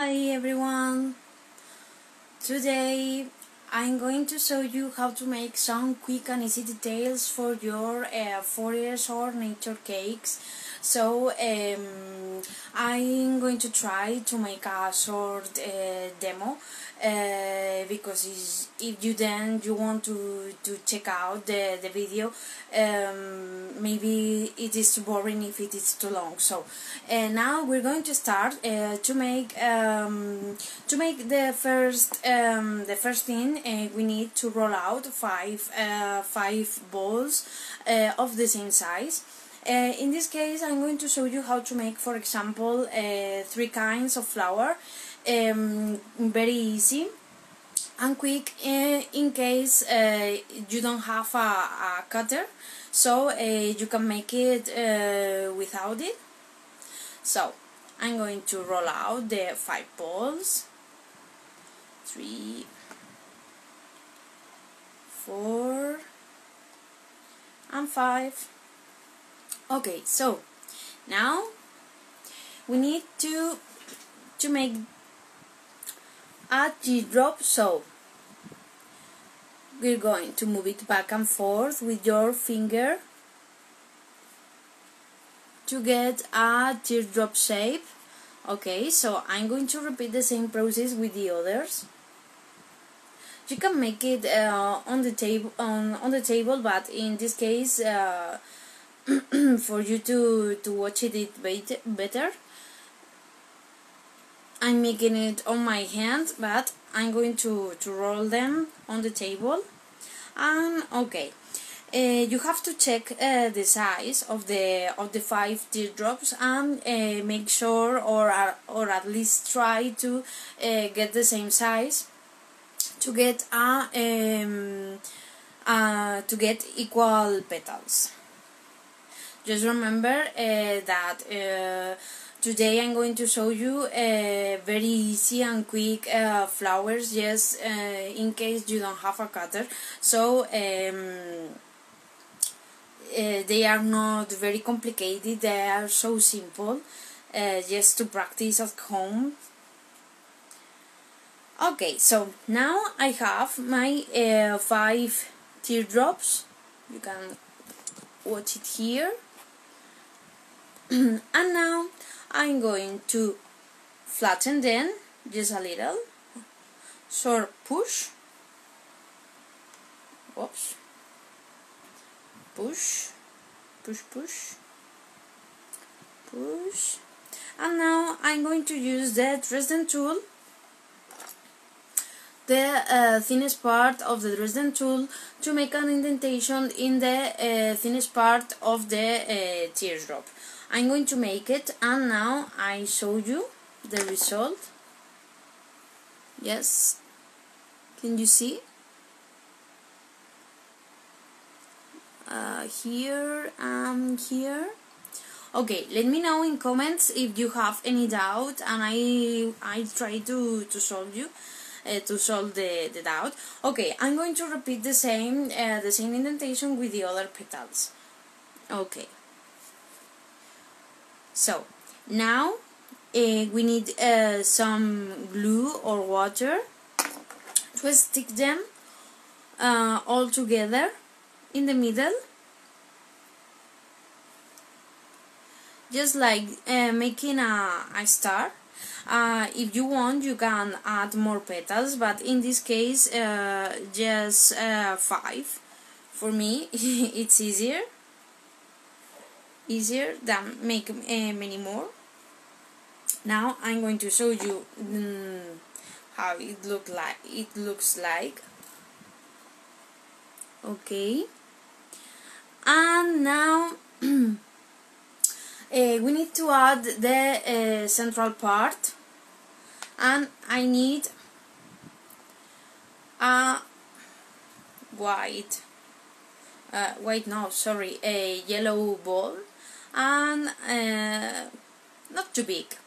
Hi everyone! Today I'm going to show you how to make some quick and easy details for your Quieres or nature cakes. So I'm going to try to make a short demo because if you want to check out the video, maybe it is too boring if it is too long. So now we're going to start to make the first thing. We need to roll out five balls of the same size. In this case, I'm going to show you how to make, for example, 3 kinds of flour. Very easy and quick in case you don't have a cutter, so you can make it without it. So I'm going to roll out the 5 balls. 3, 4 and 5. Okay, so now we need to make a teardrop. So we're going to move it back and forth with your finger to get a teardrop shape. Okay, so I'm going to repeat the same process with the others. You can make it on the table, but in this case, for you to watch it better, I'm making it on my hand, but I'm going to roll them on the table. And okay, you have to check the size of the 5 teardrops and make sure, or at least try to get the same size to get equal petals. Just remember that today I'm going to show you very easy and quick flowers, just in case you don't have a cutter. So they are not very complicated, they are so simple, just to practice at home. Okay, so now I have my 5 teardrops. You can watch it here. And now I'm going to flatten them just a little. So push. Whoops. Push. Push, push. Push. And now I'm going to use the Dresden tool, the thinnest part of the Dresden tool, to make an indentation in the thinnest part of the teardrop. I'm going to make it, and now I show you the result. Yes, can you see? Here and here. Okay, let me know in comments if you have any doubt, and I try to solve the doubt. Okay, I'm going to repeat the same indentation with the other petals. Okay. So now we need some glue or water to stick them all together in the middle, just like making a star. If you want, you can add more petals, but in this case just 5. For me it's easier than make many more. Now I'm going to show you how it looks like. Okay, and now we need to add the central part, and I need a a yellow ball, and not too big,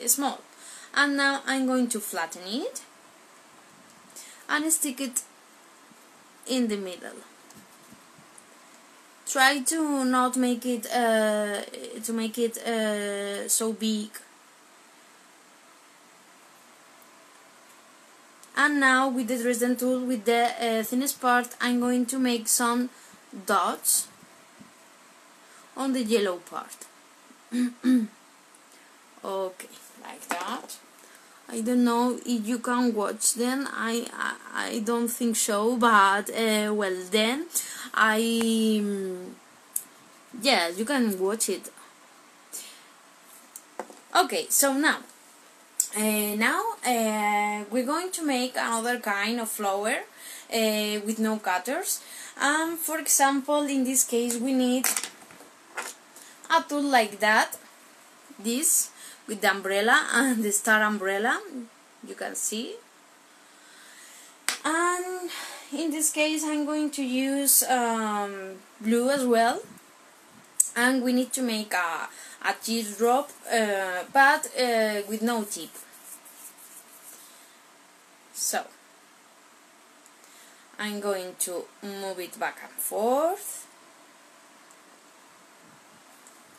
small. And now I'm going to flatten it and stick it in the middle. Try to not make it so big. And now with the Dresden tool, with the thinnest part, I'm going to make some dots on the yellow part. Okay, like that. I don't know if you can watch them. I don't think so, but well, then yeah, you can watch it. Okay, so now we're going to make another kind of flower with no cutters. For example, in this case, we need a tool like that, this, with the umbrella and the star umbrella, you can see. And in this case, I'm going to use blue as well. And we need to make a teardrop, but with no tip. So I'm going to move it back and forth.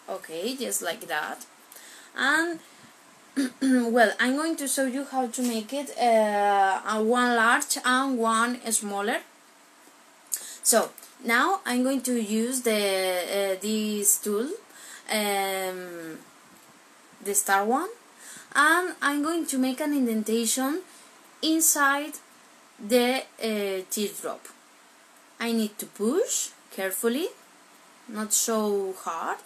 Okay, just like that. And well, I'm going to show you how to make it one large and one smaller. So now I'm going to use this tool, the star one, and I'm going to make an indentation inside the teardrop. I need to push carefully, not so hard,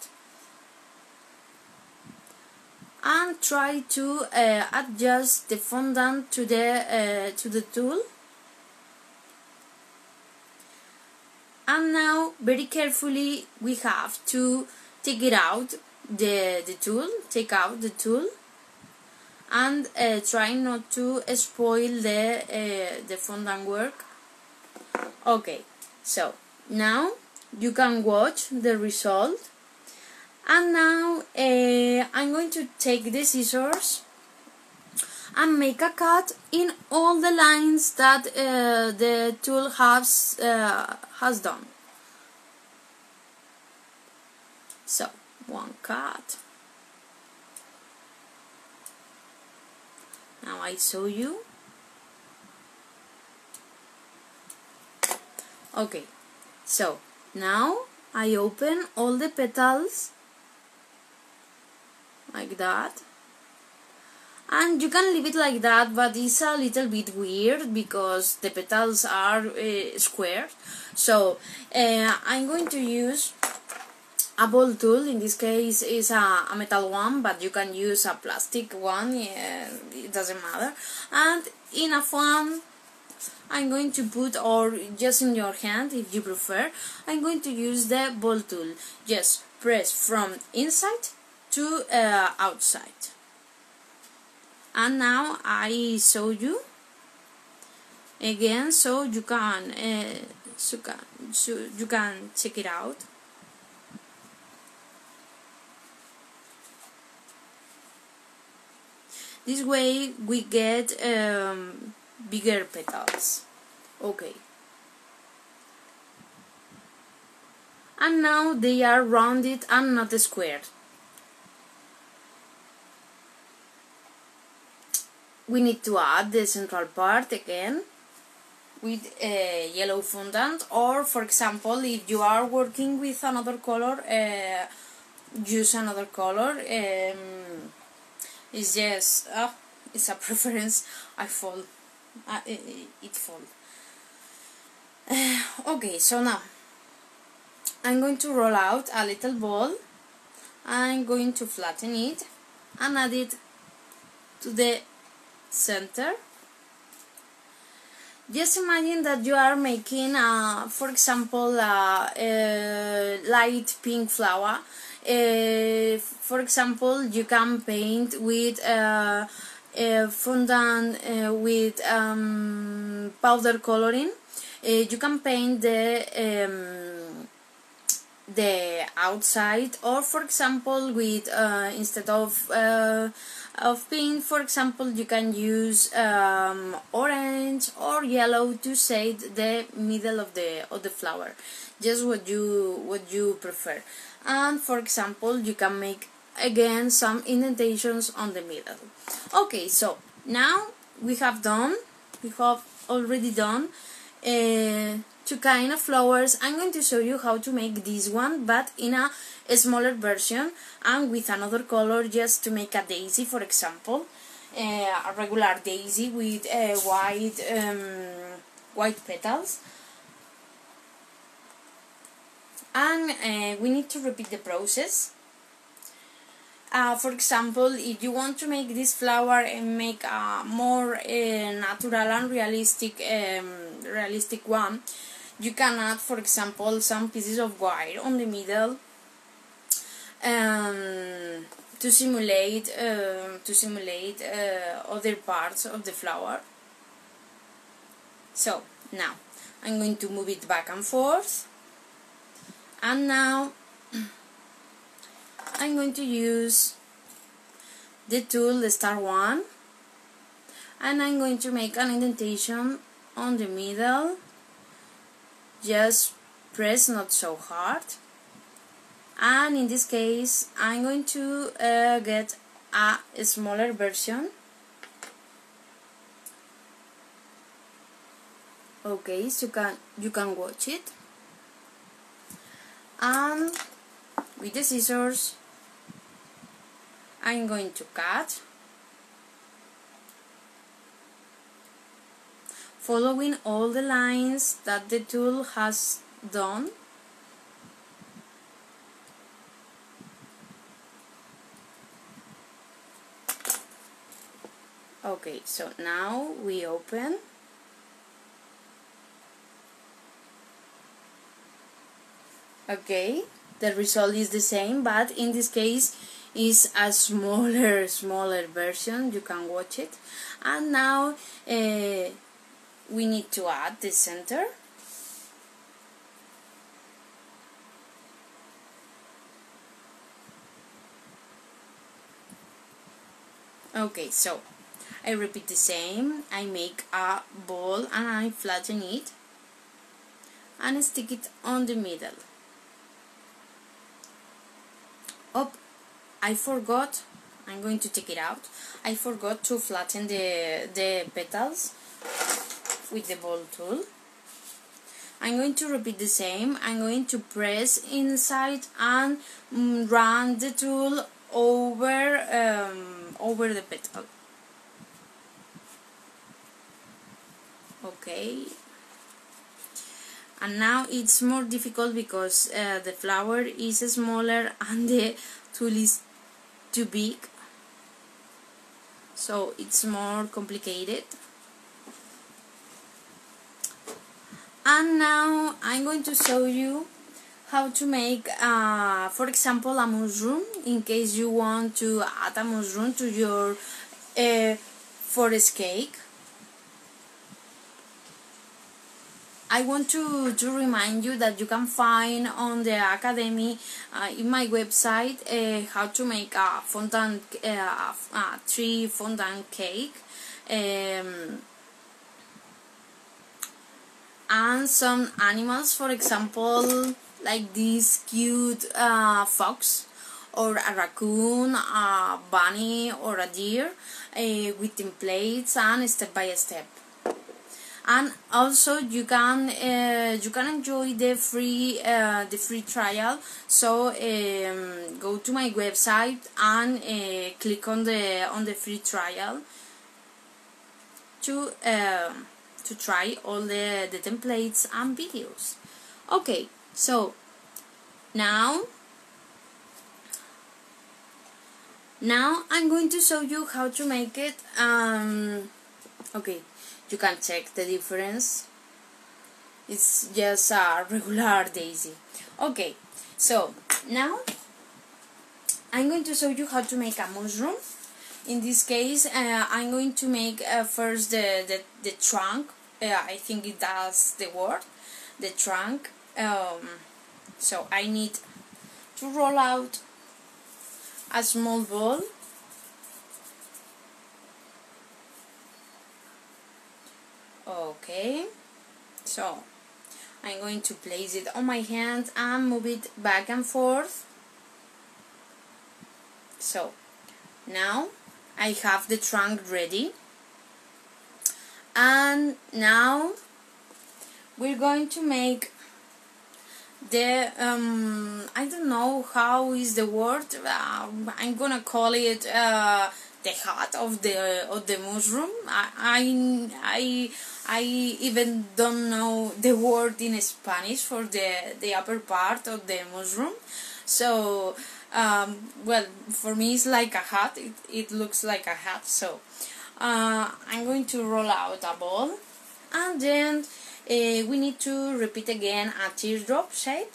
and try to adjust the fondant to the tool. And now, very carefully, we have to take it out, take out the tool, and try not to spoil the fondant work. Okay, so now you can watch the result. And now I'm going to take the scissors and make a cut in all the lines that the tool has done. So, one cut. Now I show you. Okay, so now I open all the petals like that. And you can leave it like that, but it's a little bit weird because the petals are square. So I'm going to use a ball tool. In this case is a metal one, but you can use a plastic one, it doesn't matter. And in a fan, I'm going to put, or just in your hand if you prefer, I'm going to use the ball tool. Just press from inside to outside. And now I show you again, so you can check it out. This way we get bigger petals. Okay. And now they are rounded and not squared. We need to add the central part again with a yellow fondant, or for example, if you are working with another color, use another color. It's just it's a preference. It fall. Okay, so now I'm going to roll out a little ball. I'm going to flatten it and add it to the center. Just imagine that you are making, for example, a light pink flower. For example, you can paint with fondant with powder coloring. You can paint the outside, or for example, with instead of pink, for example, you can use orange or yellow to shade the middle of the flower. Just what you prefer. And for example, you can make again some indentations on the middle. Okay, so now we have done we have already done two kind of flowers. I'm going to show you how to make this one, but in a smaller version and with another color, just to make a daisy, for example, a regular daisy with white petals. And we need to repeat the process. For example, if you want to make this flower and make a more natural and realistic one, you can add, for example, some pieces of wire on the middle to simulate other parts of the flower. So now I'm going to move it back and forth, and now I'm going to use the tool, the star one, and I'm going to make an indentation on the middle. Just press not so hard, and in this case I'm going to get a smaller version. Okay, so you can watch it, and with the scissors I'm going to cut, following all the lines that the tool has done. Okay, so now we open. Okay, the result is the same, but in this case is a smaller version. You can watch it. And now we need to add the center. Okay, so I repeat the same. I make a ball and I flatten it and stick it on the middle. Oh, I forgot. I'm going to take it out. I forgot to flatten the petals with the ball tool. I'm going to repeat the same. I'm going to press inside and run the tool over the petal. Okay. And now it's more difficult because the flower is smaller and the tool is too big, so it's more complicated. And now I'm going to show you how to make, for example, a mushroom, in case you want to add a mushroom to your forest cake. I want to remind you that you can find on the Academy, in my website, how to make a fondant, tree fondant cake, and some animals, for example, like this cute fox, or a raccoon, a bunny, or a deer, with templates and step by step. And also you can enjoy the free trial. So go to my website and click on the free trial to try all the templates and videos. Okay, so now I'm going to show you how to make it. Okay, you can check the difference. It's just a regular daisy. Okay, so now I'm going to show you how to make a mushroom. In this case, I'm going to make first the trunk. I think that's the word, the trunk. So I need to roll out a small ball. Okay, so I'm going to place it on my hand and move it back and forth. So now I have the trunk ready, And now we're going to make the I don't know how is the word. I'm gonna call it the hat of the mushroom. I even don't know the word in Spanish for the upper part of the mushroom. So well, for me it's like a hat. It looks like a hat. So I'm going to roll out a ball, and then we need to repeat again a teardrop shape.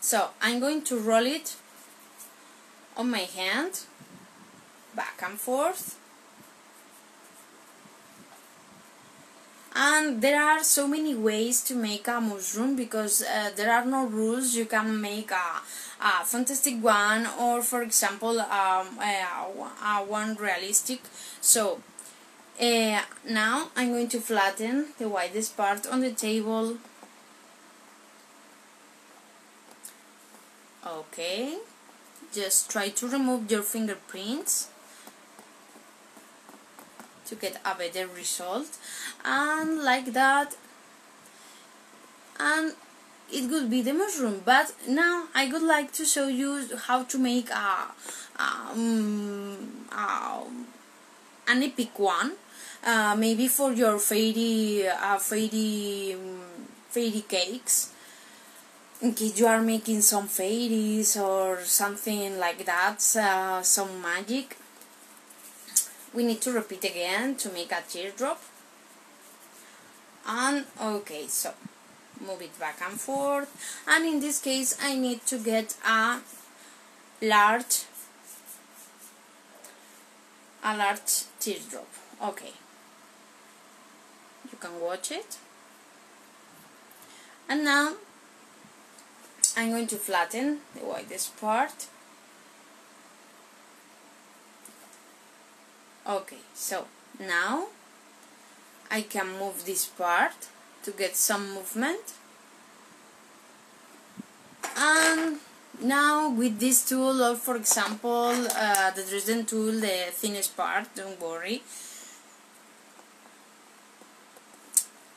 So I'm going to roll it on my hand, back and forth. And there are so many ways to make a mushroom, because there are no rules. You can make a fantastic one, or for example a one realistic. So now I'm going to flatten the widest part on the table. Okay, just try to remove your fingerprints to get a better result, and like that, and it could be the mushroom. But now I would like to show you how to make an epic one, maybe for your fairy cakes, in case you are making some fairies or something like that, some magic. We need to repeat again to make a teardrop. And okay, so move it back and forth, and in this case I need to get a large teardrop. Okay, you can watch it. And now I'm going to flatten the widest part. Okay, so now I can move this part to get some movement. And now with this tool, or for example the Dresden tool, the thinnest part, don't worry,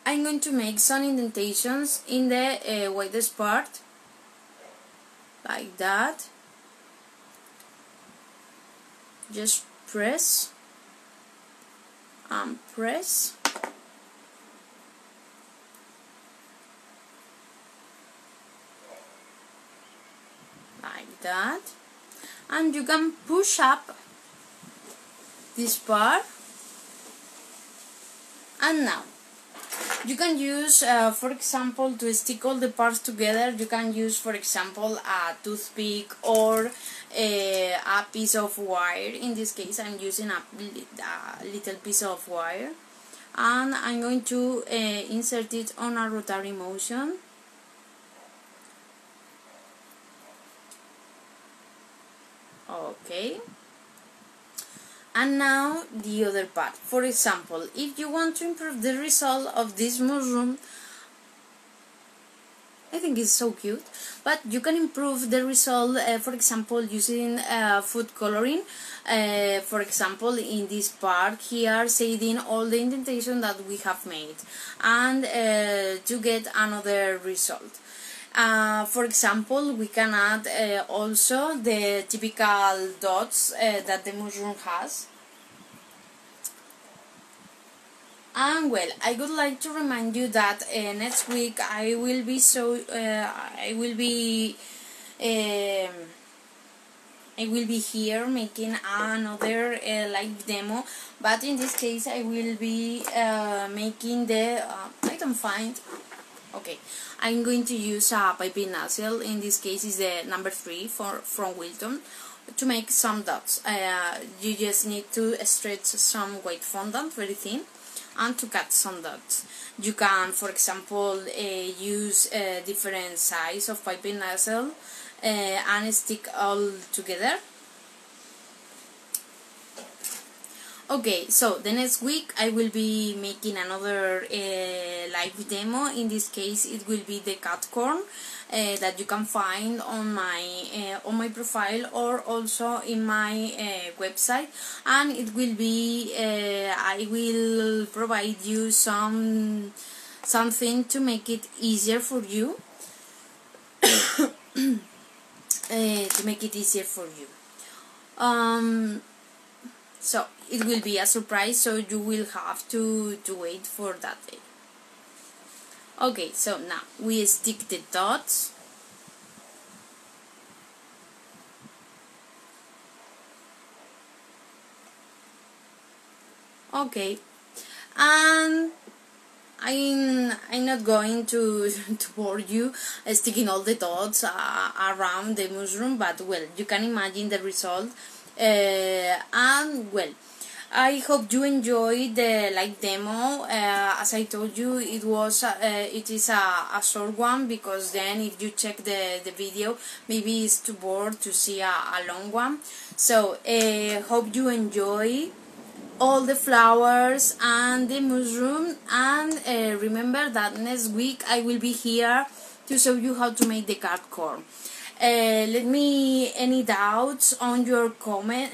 I'm going to make some indentations in the widest part, like that. Just press and press. Like that. And you can push up this part. And now you can use, for example, to stick all the parts together, you can use, for example, a toothpick or a piece of wire. In this case I'm using a little piece of wire, and I'm going to insert it on a rotary motion. Okay. And now the other part. For example, if you want to improve the result of this mushroom, I think it's so cute, but you can improve the result, for example, using food coloring. For example, in this part here, shading all the indentation that we have made, and to get another result. For example, we can add also the typical dots that the mushroom has. And well, I would like to remind you that next week I will be here making another live demo, but in this case I will be making the I don't find. Okay, I'm going to use a piping nozzle. In this case is the number 3 from Wilton, to make some dots. You just need to stretch some white fondant very thin, and to cut some dots. You can, for example, use different size of piping nozzle and stick all together. Okay, so the next week I will be making another live demo. In this case it will be the cat corn. that you can find on my profile, or also in my website, and it will be I will provide you something to make it easier for you. So it will be a surprise, so you will have to wait for that day. Okay, so now we stick the dots. Okay, and I'm not going to bore you sticking all the dots around the mushroom, but well, you can imagine the result. And well, I hope you enjoyed the demo. As I told you, it is a short one, because then if you check the video, maybe it's too bored to see a long one. So hope you enjoy all the flowers and the mushroom, and remember that next week I will be here to show you how to make the card corn. Let me any doubts on your comment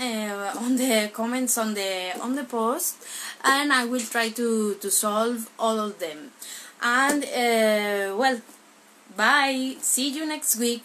on the comments on the post, and I will try to solve all of them. And well, bye, see you next week.